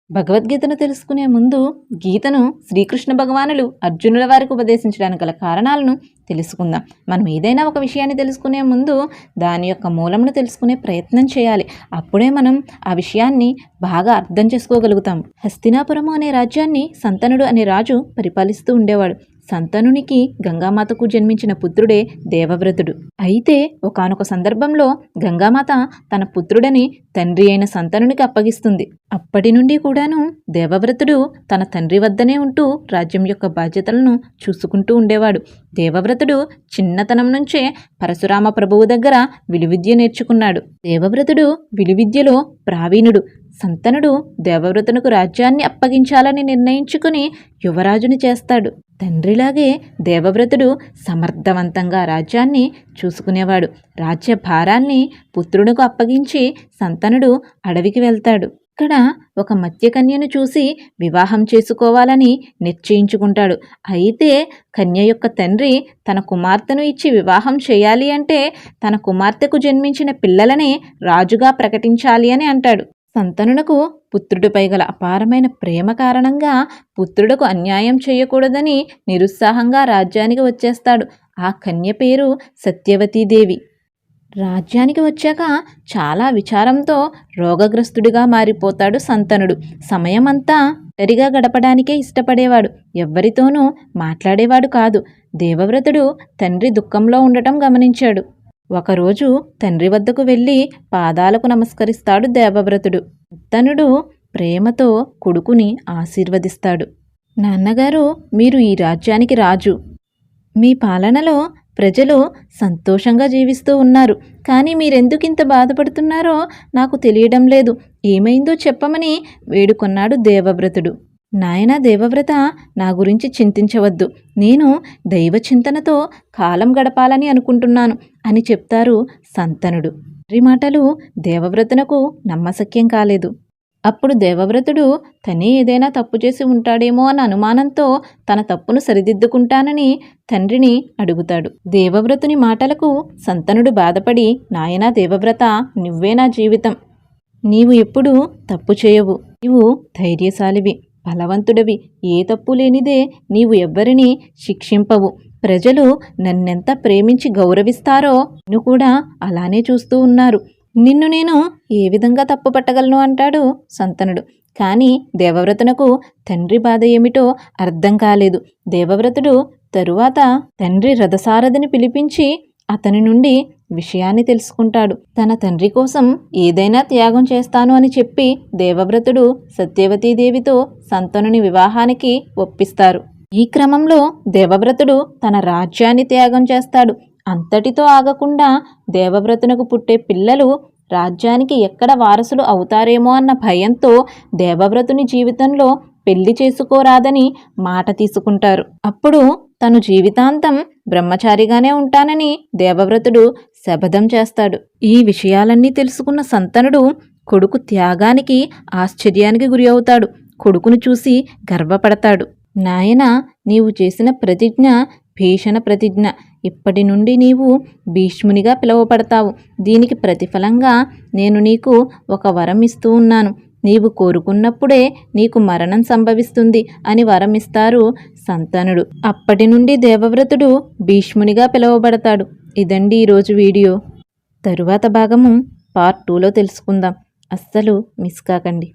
భగవద్గీతను తెలుసుకునే ముందు గీతను శ్రీకృష్ణ భగవానులు అర్జునుల వారికి ఉపదేశించడానికి గల కారణాలను తెలుసుకుందాం. మనం ఏదైనా ఒక విషయాన్ని తెలుసుకునే ముందు దాని యొక్క మూలమును తెలుసుకునే ప్రయత్నం చేయాలి. అప్పుడే మనం ఆ విషయాన్ని బాగా అర్థం చేసుకోగలుగుతాం. హస్తినాపురము అనే రాజ్యాన్ని సంతనుడు అనే రాజు పరిపాలిస్తూ ఉండేవాడు. సంతనునికి గంగామాతకు జన్మించిన పుత్రుడే దేవవ్రతుడు. అయితే ఒకానొక సందర్భంలో గంగామాత తన పుత్రుడని తండ్రి అయిన సంతనునికి అప్పగిస్తుంది. అప్పటి నుండి కూడాను దేవవ్రతుడు తన తండ్రి వద్దనే ఉంటూ రాజ్యం యొక్క బాధ్యతలను చూసుకుంటూ ఉండేవాడు. దేవవ్రతుడు చిన్నతనం నుంచే పరశురామ ప్రభువు దగ్గర విలువిద్య నేర్చుకున్నాడు. దేవవ్రతుడు విలువిద్యలో ప్రావీణుడు. సంతనుడు దేవవ్రతునకు రాజ్యాన్ని అప్పగించాలని నిర్ణయించుకుని యువరాజుని చేస్తాడు. తండ్రిలాగే దేవవ్రతుడు సమర్థవంతంగా రాజ్యాన్ని చూసుకునేవాడు. రాజ్య భారాన్ని పుత్రునికి అప్పగించి సంతనుడు అడవికి వెళ్తాడు. ఇక్కడ ఒక మత్స్యకన్యను చూసి వివాహం చేసుకోవాలని నిశ్చయించుకుంటాడు. అయితే కన్య యొక్క తండ్రి తన కుమార్తెను ఇచ్చి వివాహం చేయాలి అంటే తన కుమార్తెకు జన్మించిన పిల్లలని రాజుగా ప్రకటించాలి అని అంటాడు. సంతనునకు పుత్రుడిపై గల అపారమైన ప్రేమ కారణంగా పుత్రుడుకు అన్యాయం చేయకూడదని నిరుత్సాహంగా రాజ్యానికి వచ్చేస్తాడు. ఆ కన్య పేరు సత్యవతీదేవి. రాజ్యానికి వచ్చాక చాలా విచారంతో రోగగ్రస్తుడిగా మారిపోతాడు సంతనుడు. సమయమంతా ఒంటరిగా గడపడానికే ఇష్టపడేవాడు. ఎవ్వరితోనూ మాట్లాడేవాడు కాదు. దేవవ్రతుడు తండ్రి దుఃఖంలో ఉండటం గమనించాడు. ఒకరోజు తండ్రి వద్దకు వెళ్ళి పాదాలకు నమస్కరిస్తాడు దేవవ్రతుడు. సంతనుడు ప్రేమతో కొడుకుని ఆశీర్వదిస్తాడు. నాన్నగారు, మీరు ఈ రాజ్యానికి రాజు. మీ పాలనలో ప్రజలు సంతోషంగా జీవిస్తూ ఉన్నారు. కానీ మీరెందుకింత బాధపడుతున్నారో నాకు తెలియడం లేదు. ఏమైందో చెప్పమని వేడుకొన్నాడు దేవవ్రతుడు. నాయనా దేవవ్రత, నా గురించి చింతించవద్దు. నేను దైవ చింతనతో కాలం గడపాలని అనుకుంటున్నాను అని చెప్తారు సంతనుడు. తండ్రి మాటలు దేవవ్రతునకు నమ్మశక్యం కాలేదు. అప్పుడు దేవవ్రతుడు తనే ఏదైనా తప్పు చేసి ఉంటాడేమో అన్న అనుమానంతో తన తప్పును సరిదిద్దుకుంటానని తండ్రిని అడుగుతాడు. దేవవ్రతుని మాటలకు సంతనుడు బాధపడి, నాయనా దేవవ్రత, నువ్వే నా జీవితం. నీవు ఎప్పుడూ తప్పు చేయవు. నీవు ధైర్యశాలివి, బలవంతుడవి. ఏ తప్పు లేనిదే నీవు ఎవ్వరినీ శిక్షింపవు. ప్రజలు నన్నెంత ప్రేమించి గౌరవిస్తారో నిన్ను కూడా అలానే చూస్తూ ఉన్నారు. నిన్ను నేను ఏ విధంగా తప్పు పట్టగలను అంటాడు సంతనుడు. కానీ దేవవ్రతునకు తండ్రి బాధ ఏమిటో అర్థం కాలేదు. దేవవ్రతుడు తరువాత తండ్రి రథసారథిని పిలిపించి అతని నుండి విషయాన్ని తెలుసుకుంటాడు. తన తండ్రి కోసం ఏదైనా త్యాగం చేస్తాను అని చెప్పి దేవవ్రతుడు సత్యవతీదేవితో సంతనుని వివాహానికి ఒప్పిస్తారు. ఈ క్రమంలో దేవవ్రతుడు తన రాజ్యాన్ని త్యాగం చేస్తాడు. అంతటితో ఆగకుండా దేవవ్రతునకు పుట్టే పిల్లలు రాజ్యానికి ఎక్కడ వారసులు అవుతారేమో అన్న భయంతో దేవవ్రతుని జీవితంలో పెళ్లి చేసుకోరాదని మాట తీసుకుంటారు. అప్పుడు తను జీవితాంతం బ్రహ్మచారిగానే ఉంటానని దేవవ్రతుడు శపథం చేస్తాడు. ఈ విషయాలన్నీ తెలుసుకున్న సంతనుడు కొడుకు త్యాగానికి ఆశ్చర్యానికి గురి అవుతాడు. కొడుకును చూసి గర్వపడతాడు. నాయనా, నీవు చేసిన ప్రతిజ్ఞ భీషణ ప్రతిజ్ఞ. ఇప్పటి నుండి నీవు భీష్మునిగా పిలువబడతావు. దీనికి ప్రతిఫలంగా నేను నీకు ఒక వరం ఇస్తూ ఉన్నాను. నీవు కోరుకున్నప్పుడే నీకు మరణం సంభవిస్తుంది అని వరం ఇస్తారు సంతనుడు. అప్పటి నుండి దేవవ్రతుడు భీష్మునిగా పిలువబడతాడు. ఇదండి ఈరోజు వీడియో. తరువాత భాగము పార్ట్ 2లో తెలుసుకుందాం. అస్సలు మిస్ కాకండి.